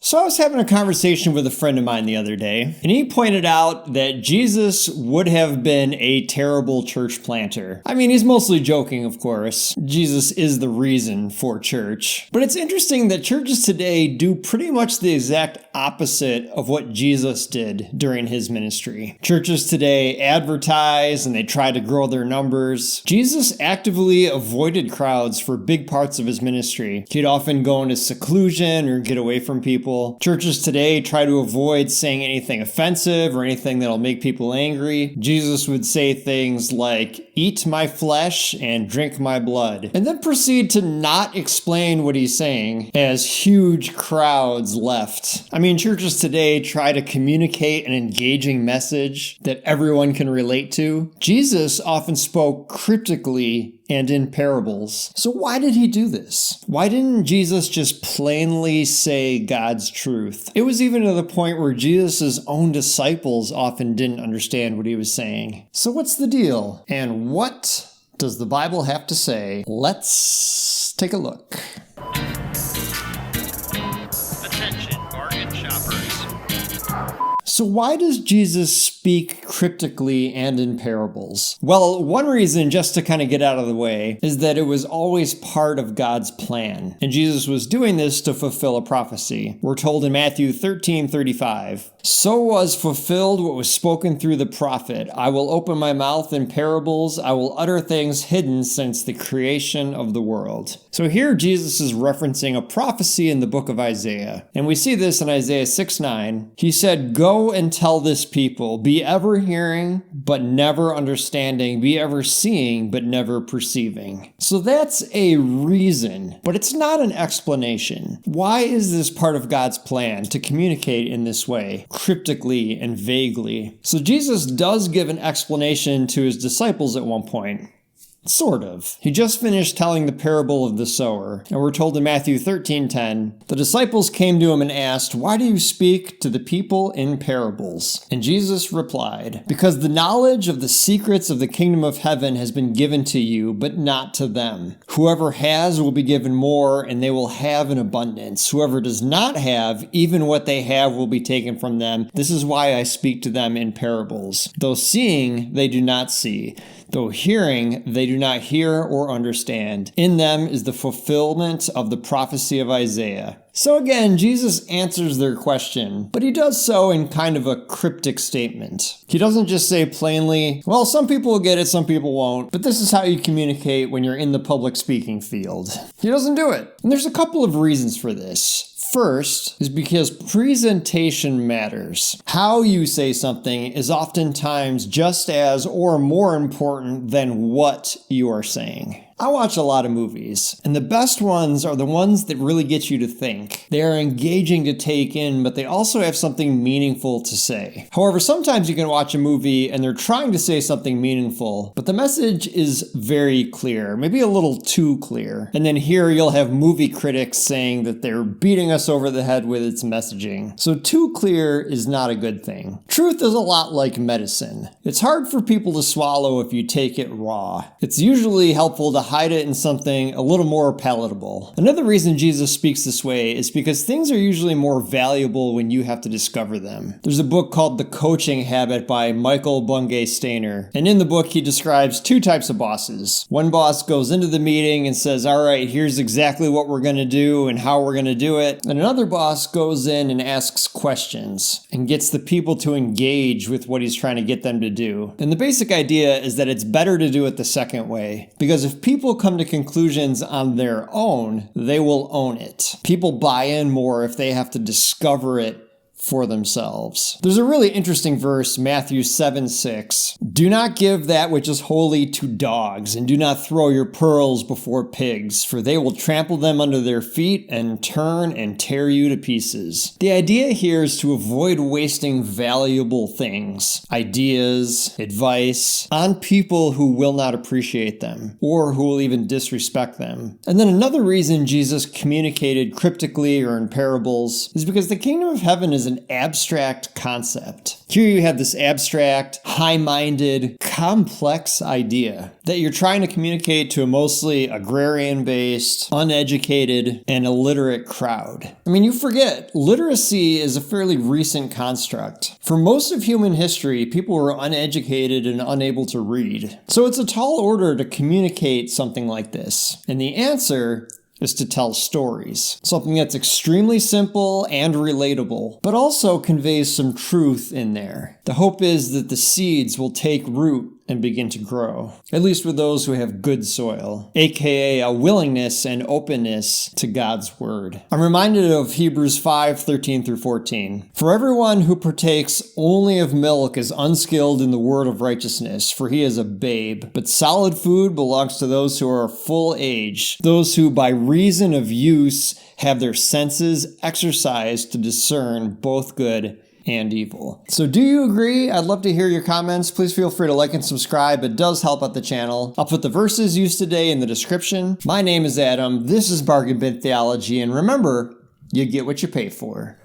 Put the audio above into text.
So I was having a conversation with a friend of mine the other day, and he pointed out that Jesus would have been a terrible church planter. I mean, he's mostly joking, of course. Jesus is the reason for church. But it's interesting that churches today do pretty much the exact opposite of what Jesus did during his ministry. Churches today advertise and they try to grow their numbers. Jesus actively avoided crowds for big parts of his ministry. He'd often go into seclusion or get away from people. Churches today try to avoid saying anything offensive or anything that'll make people angry. Jesus would say things like, "Eat my flesh and drink my blood," and then proceed to not explain what he's saying as huge crowds left. I mean, churches today try to communicate an engaging message that everyone can relate to. Jesus often spoke cryptically and in parables. So why did he do this? Why didn't Jesus just plainly say God's truth? It was even to the point where Jesus' own disciples often didn't understand what he was saying. So what's the deal? And what does the Bible have to say? Let's take a look. Attention, bargain shoppers. So why does Jesus speak cryptically and in parables? Well, one reason, just to kind of get out of the way, is that it was always part of God's plan. And Jesus was doing this to fulfill a prophecy. We're told in Matthew 13:35, "So was fulfilled what was spoken through the prophet. I will open my mouth in parables. I will utter things hidden since the creation of the world." So here Jesus is referencing a prophecy in the book of Isaiah. And we see this in Isaiah 6:9. He said, "Go and tell this people, be ever hearing, but never understanding, be ever seeing, but never perceiving." So that's a reason, but it's not an explanation. Why is this part of God's plan to communicate in this way, cryptically and vaguely? So Jesus does give an explanation to his disciples at one point. Sort of. He just finished telling the parable of the sower, and we're told in Matthew 13:10, "The disciples came to him and asked, 'Why do you speak to the people in parables?' And Jesus replied, 'Because the knowledge of the secrets of the kingdom of heaven has been given to you, but not to them. Whoever has will be given more, and they will have in abundance. Whoever does not have, even what they have will be taken from them. This is why I speak to them in parables. Though seeing, they do not see. Though hearing, they do not hear or understand. In them is the fulfillment of the prophecy of Isaiah." So again, Jesus answers their question, but he does so in kind of a cryptic statement. He doesn't just say plainly, "Well, some people will get it, some people won't, but this is how you communicate when you're in the public speaking field." He doesn't do it. And there's a couple of reasons for this. First is because presentation matters. How you say something is oftentimes just as or more important than what you are saying. I watch a lot of movies, and the best ones are the ones that really get you to think. They are engaging to take in, but they also have something meaningful to say. However, sometimes you can watch a movie and they're trying to say something meaningful, but the message is very clear, maybe a little too clear. And then here you'll have movie critics saying that they're beating us over the head with its messaging. So too clear is not a good thing. Truth is a lot like medicine. It's hard for people to swallow if you take it raw. It's usually helpful to hide it in something a little more palatable. Another reason Jesus speaks this way is because things are usually more valuable when you have to discover them. There's a book called The Coaching Habit by Michael Bungay-Stainer, and in the book he describes two types of bosses. One boss goes into the meeting and says, "All right, here's exactly what we're going to do and how we're going to do it." And another boss goes in and asks questions and gets the people to engage with what he's trying to get them to do. And the basic idea is that it's better to do it the second way, because if people come to conclusions on their own, they will own it. People buy in more if they have to discover it for themselves. There's a really interesting verse, Matthew 7:6. "Do not give that which is holy to dogs, and do not throw your pearls before pigs, for they will trample them under their feet and turn and tear you to pieces." The idea here is to avoid wasting valuable things, ideas, advice, on people who will not appreciate them, or who will even disrespect them. And then another reason Jesus communicated cryptically or in parables is because the kingdom of heaven is an abstract concept. Here you have this abstract, high-minded, complex idea that you're trying to communicate to a mostly agrarian-based, uneducated, and illiterate crowd. I mean, you forget, literacy is a fairly recent construct. For most of human history, people were uneducated and unable to read. So it's a tall order to communicate something like this. And the answer is to tell stories. Something that's extremely simple and relatable, but also conveys some truth in there. The hope is that the seeds will take root and begin to grow, at least with those who have good soil, aka a willingness and openness to God's word. I'm reminded of Hebrews 5:13-14. For everyone who partakes only of milk is unskilled in the word of righteousness, for he is a babe. But solid food belongs to those who are full age, those who by reason of use have their senses exercised to discern both good and evil. So do you agree? I'd love to hear your comments. Please feel free to like and subscribe. It does help out the channel. I'll put the verses used today in the description. My name is Adam. This is Bargain Bin Theology. And remember, you get what you pay for.